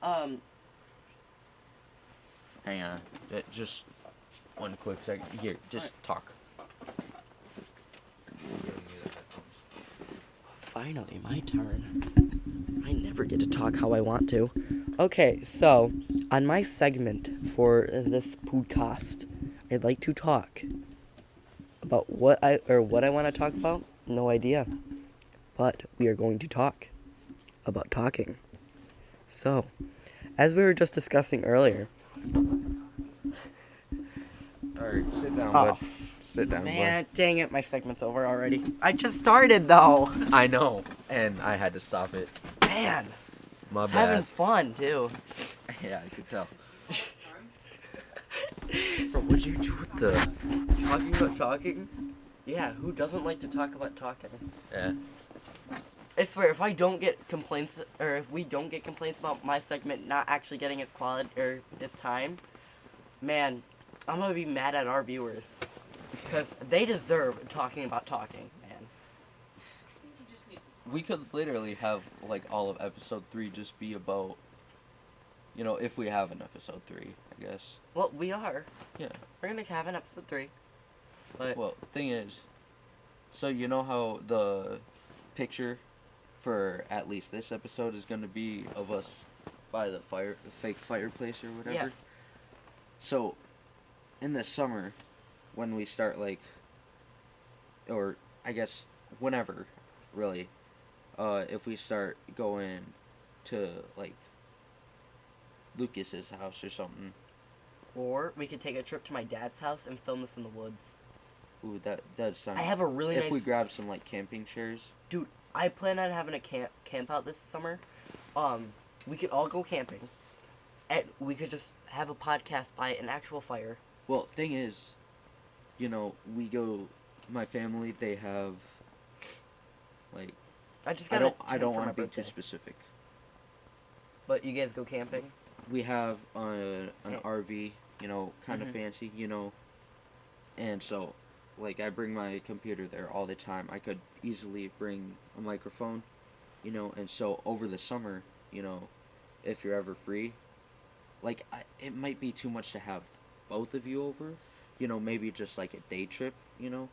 Um, Hang on. Just one quick second. Here, just talk. finally, my turn. I never get to talk how I want to. Okay, so on my segment for this podcast, I'd like to talk about what I want to talk about. No idea, but we are going to talk about talking. So, as we were just discussing earlier. Alright, sit down, Oh, bud. Sit down, man, dang it, my segment's over already. I just started though. bud. I know, and I had to stop it. Man, I My was bad. having fun too. yeah, I could tell. Bro, what'd you do with the... Talking about talking? Yeah, who doesn't like to talk about talking? Yeah. I swear, if I don't get complaints, or if we don't get complaints about my segment not actually getting its quality or its time, man, I'm gonna be mad at our viewers because they deserve talking about talking, man. We could literally have like all of episode 3 just be about, you know, if we have an episode 3, I guess. Well, we are. Yeah. We're gonna have an episode 3, but Well, thing is, so you know how the picture for at least this episode is gonna be of us by the fake fireplace or whatever. Yeah. So, in the summer, when we start like, or I guess whenever, really, if we start going to like Lucas's house or something. or we could take a trip to my dad's house and film this in the woods. Ooh, that sounds. I have a really if nice. we grab some like camping chairs. Dude, I plan on having a camp out this summer. We could all go camping, and we could just have a podcast by an actual fire. Well, thing is, you know, we go. My family, they have. Like, I just I got don't for want my to be birthday. too specific. But you guys go camping? We have an Eh. RV, you know, kind of Mhm. fancy, you know, and so, like, I bring my computer there all the time. I could easily bring a microphone, you know, and so over the summer, you know, if you're ever free, like, it might be too much to have both of you over, you know, maybe just like a day trip, you know,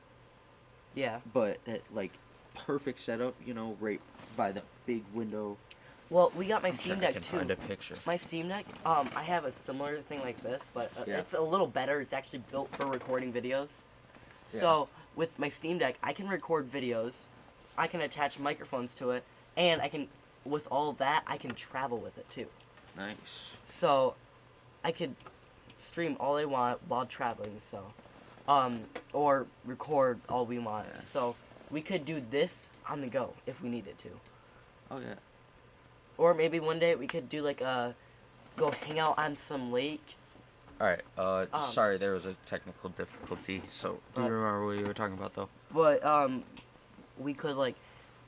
Yeah. but like perfect setup, you know, right by the big window. Well, we got my I'm Steam sure I Deck can too. find a picture. My Steam Deck, I have a similar thing like this, but Yeah. it's a little better. It's actually built for recording videos. Yeah. So, with my Steam Deck, I can record videos, I can attach microphones to it, and with all that, I can travel with it too. Nice. So, I could stream all I want while traveling, so, or record all we want. Yeah. So, we could do this on the go if we needed to. Oh yeah. Or maybe one day we could do like go hang out on some lake. Alright, Um, sorry, there was a technical difficulty. So, do you But- remember what you were talking about, though? But we could like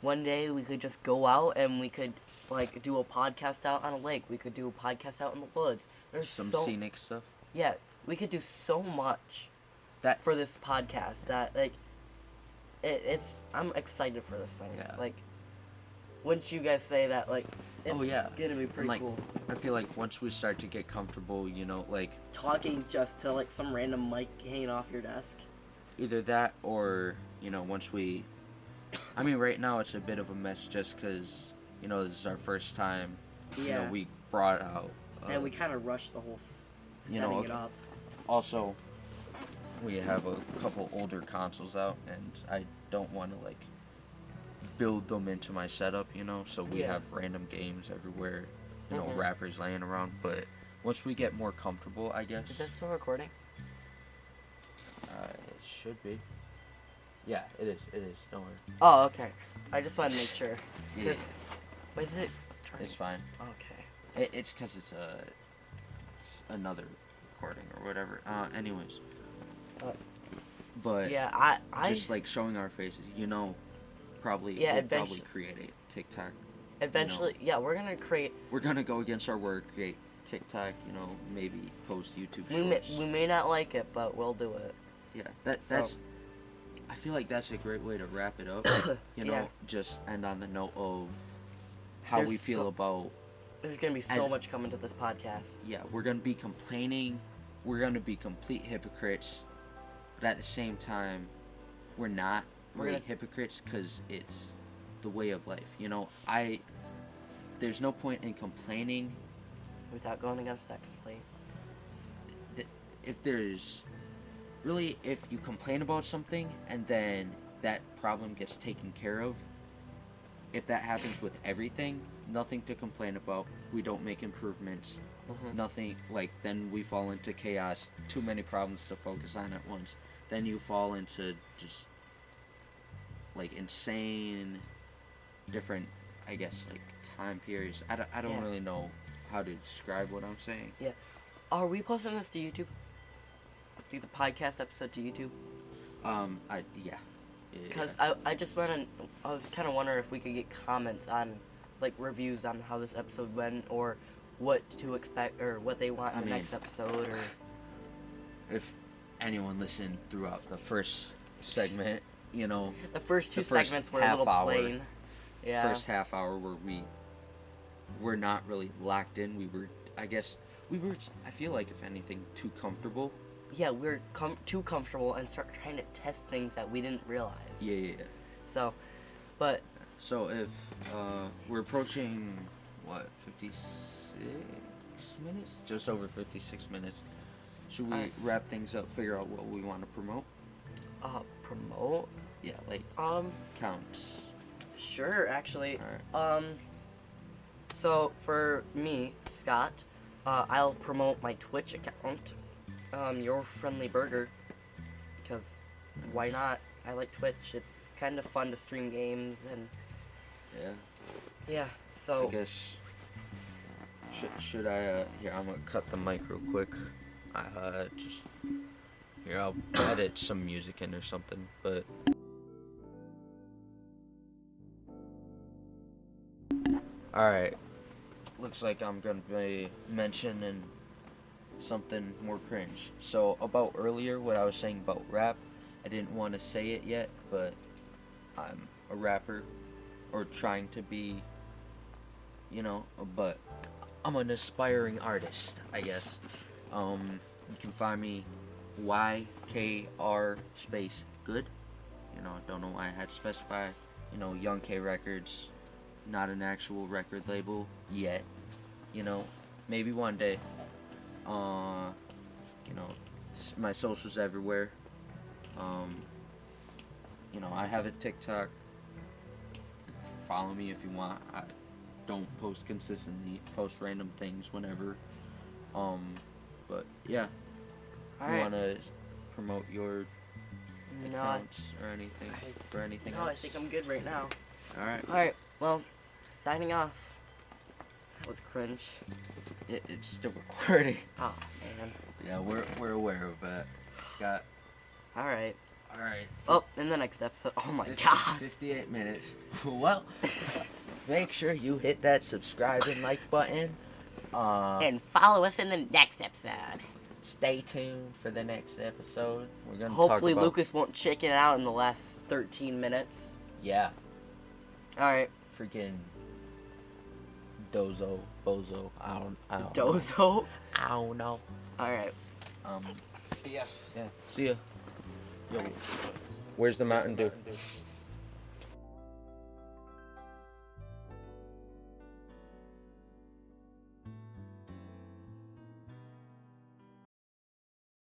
one day we could just go out and we could like do a podcast out on a lake. We could do a podcast out in the woods. There's Some so scenic stuff. yeah, we could do so much That for this podcast that like it's I'm excited for this thing. Yeah. Like wouldn't you guys say that like it's Oh, yeah. gonna be pretty like- cool. I feel like once we start to get comfortable, you know, like Talking just to like some random mic hanging off your desk. either that or, you know, once we I mean, right now it's a bit of a mess just cuz you know, this is our first time. You Yeah. know, we brought out And we kind of rushed the whole you setting know, it up. also we have a couple older consoles out and I don't want to like build them into my setup, you know, so we Yeah. have random games everywhere, you know, Mhm. wrappers laying around, but once we get more comfortable, I guess Is that still recording? it should be. Yeah, it is. It is. Don't worry. Oh, okay. I just wanted to make sure. Yeah, Cause, what is it? turning? it's fine. Okay. It's because it's another recording or whatever. Anyways. Uh, But Yeah, I just like showing our faces, you know, probably Yeah, we'll probably eventually- create a TikTok. eventually, yeah, we're gonna create. We're gonna go against our word, create TikTok, you know, maybe post YouTube We may, shorts. we may not like it, but we'll do it. Yeah, So- that's. I feel like that's a great way to wrap it up. You know, Yeah. just end on the note of how There's we feel so- about. There's gonna be so As- much coming to this podcast. Yeah, we're gonna be complaining. We're gonna be complete hypocrites, but at the same time, we're not We're really gonna- hypocrites because it's the way of life. You know, there's no point in complaining Without going against that complaint. if there's really, if you complain about something and then that problem gets taken care of. If that happens with everything, nothing to complain about. We don't make improvements. Mhm. Nothing, like, then we fall into chaos. Too many problems to focus on at once. Then you fall into just like insane different, I guess, like time periods. I don't Yeah. really know how to describe what I'm saying. Are we posting this to YouTube? Do the podcast episode to YouTube? Yeah. Because I just went and I was kind of wondering if we could get comments on, like, reviews on how this episode went, or what to expect, or what they want in I the mean- next episode, or If anyone listened throughout the first segment, you know, the first two the first segments were a half little hour. plain. Yeah. first half hour where we were not really locked in. We were, I guess, I feel like, if anything, too comfortable. Yeah, we're too comfortable and start trying to test things that we didn't realize. Yeah. So, but So if we're approaching, what, 56 minutes? Just over 56 minutes. Should we Alright. wrap things up, figure out what we want to promote? promote. Yeah, like, counts. Sure, actually. Alright. So for me, Scott, I'll promote my Twitch account, Your Friendly Burger, because why not? I like Twitch. It's kind of fun to stream games, and Yeah. yeah. I So guess, should I, here, I'm gonna cut the mic real quick. Just, here, I'll edit some music in or something, but. Alright, looks like I'm gonna be mentioning something more cringe. So, about earlier, what I was saying about rap, I didn't want to say it yet, but I'm a rapper, or trying to be, you know, but I'm an aspiring artist, I guess. You can find me YKR space good. You know, I don't know why I had to specify. You know, Young K Records, not an actual record label yet. You know, maybe one day. You know, my socials everywhere. You know, I have a TikTok. Follow me if you want. I don't post consistently. Post random things whenever. But yeah, all you right. want to promote your No, I, accounts or anything for anything no, I else? think I'm good right now. All right. All right. Well, signing off. That was cringe. It's still recording. Oh man. Yeah, we're aware of that, Scott. All right. All right. Oh, in the next episode. Oh my 50 god. 58 minutes. Well, make sure you hit that subscribe and like button. And follow us in the next episode. Stay tuned for the next episode. We're gonna Hopefully, talk about, Lucas won't chicken out in the last 13 minutes. Yeah, All right. freaking Bozo. I don't know. Dozo. I don't know. All right. Um, See ya. yeah. See ya. Yo, where's the Mountain Dew?